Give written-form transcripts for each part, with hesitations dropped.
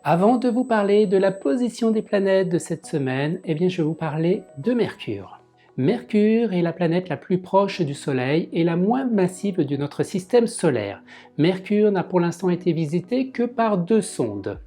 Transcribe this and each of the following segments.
Avant de vous parler de la position des planètes de cette semaine, je vais vous parler de Mercure. Mercure est la planète la plus proche du Soleil et la moins massive de notre système solaire. Mercure n'a pour l'instant été visitée que par 2 sondes.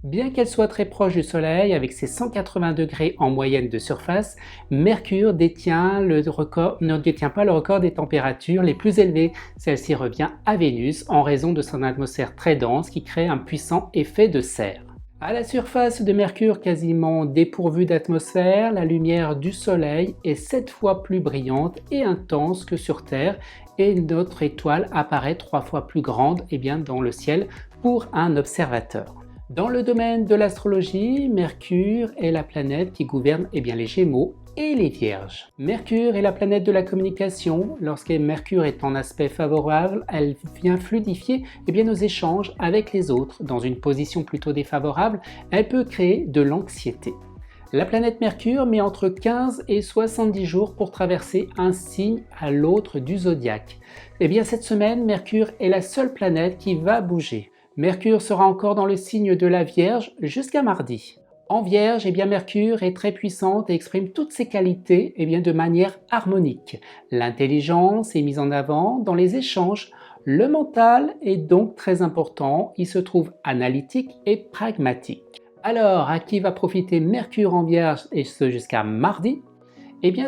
Bien qu'elle soit très proche du Soleil, avec ses 180 degrés en moyenne de surface, Mercure ne détient pas le record des températures les plus élevées. Celle-ci revient à Vénus en raison de son atmosphère très dense qui crée un puissant effet de serre. À la surface de Mercure quasiment dépourvue d'atmosphère, la lumière du Soleil est 7 fois plus brillante et intense que sur Terre et notre étoile apparaît 3 fois plus grande dans le ciel pour un observateur. Dans le domaine de l'astrologie, Mercure est la planète qui gouverne les Gémeaux et les Vierges. Mercure est la planète de la communication. Lorsque Mercure est en aspect favorable, elle vient fluidifier nos échanges avec les autres. Dans une position plutôt défavorable, elle peut créer de l'anxiété. La planète Mercure met entre 15 et 70 jours pour traverser un signe à l'autre du zodiaque. Cette semaine, Mercure est la seule planète qui va bouger. Mercure sera encore dans le signe de la Vierge jusqu'à mardi. En Vierge, Mercure est très puissante et exprime toutes ses qualités de manière harmonique. L'intelligence est mise en avant dans les échanges. Le mental est donc très important, il se trouve analytique et pragmatique. Alors, à qui va profiter Mercure en Vierge et ce jusqu'à mardi ?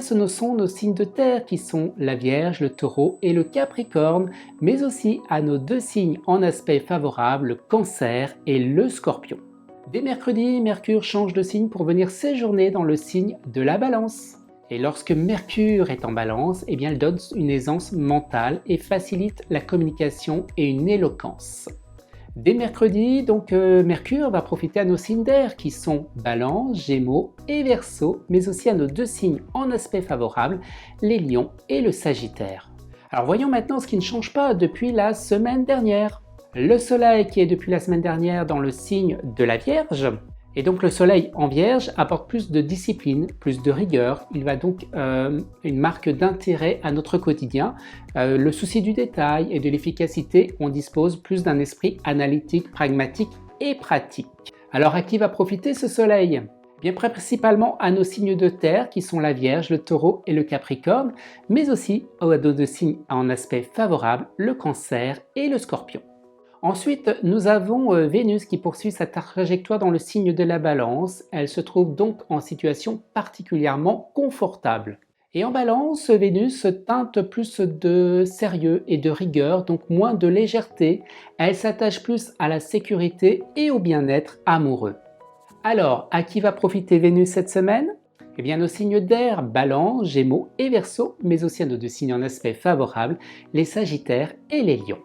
Ce sont nos signes de terre qui sont la Vierge, le Taureau et le Capricorne, mais aussi à nos 2 signes en aspect favorable, le Cancer et le Scorpion. Dès mercredi, Mercure change de signe pour venir séjourner dans le signe de la Balance. Et lorsque Mercure est en Balance, elle donne une aisance mentale et facilite la communication et une éloquence. Dès mercredi, Mercure va profiter à nos signes d'air qui sont Balance, Gémeaux et Verseau, mais aussi à nos 2 signes en aspect favorable, les Lions et le Sagittaire. Alors voyons maintenant ce qui ne change pas depuis la semaine dernière. Le Soleil qui est depuis la semaine dernière dans le signe de la Vierge, et donc le Soleil en Vierge apporte plus de discipline, plus de rigueur, il va donc une marque d'intérêt à notre quotidien. Le souci du détail et de l'efficacité, on dispose plus d'un esprit analytique, pragmatique et pratique. Alors à qui va profiter ce Soleil ? Principalement à nos signes de terre qui sont la Vierge, le Taureau et le Capricorne, mais aussi aux 2 signes en aspect favorable, le Cancer et le Scorpion. Ensuite, nous avons Vénus qui poursuit sa trajectoire dans le signe de la Balance. Elle se trouve donc en situation particulièrement confortable. Et en Balance, Vénus teinte plus de sérieux et de rigueur, donc moins de légèreté. Elle s'attache plus à la sécurité et au bien-être amoureux. Alors, à qui va profiter Vénus cette semaine ? Nos signes d'air, Balance, Gémeaux et Verseau, mais aussi à nos 2 signes en aspect favorable, les Sagittaires et les Lions.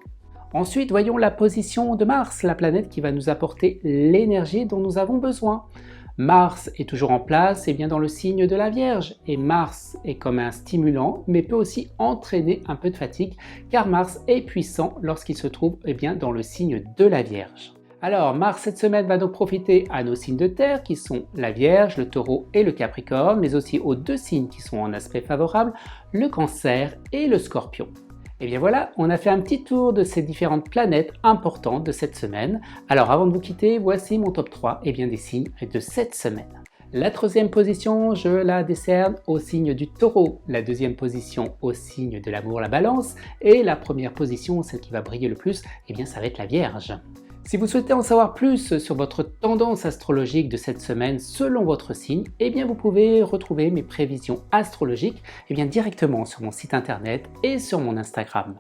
Ensuite, voyons la position de Mars, la planète qui va nous apporter l'énergie dont nous avons besoin. Mars est toujours en place dans le signe de la Vierge et Mars est comme un stimulant mais peut aussi entraîner un peu de fatigue car Mars est puissant lorsqu'il se trouve dans le signe de la Vierge. Alors Mars cette semaine va donc profiter à nos signes de terre qui sont la Vierge, le Taureau et le Capricorne, mais aussi aux 2 signes qui sont en aspect favorable, le Cancer et le Scorpion. Voilà, on a fait un petit tour de ces différentes planètes importantes de cette semaine. Alors avant de vous quitter, voici mon top 3 des signes de cette semaine. La 3e position, je la décerne au signe du Taureau, la 2e position au signe de l'amour, la Balance, et la 1re position, celle qui va briller le plus, ça va être la Vierge. Si vous souhaitez en savoir plus sur votre tendance astrologique de cette semaine selon votre signe, vous pouvez retrouver mes prévisions astrologiques directement sur mon site internet et sur mon Instagram.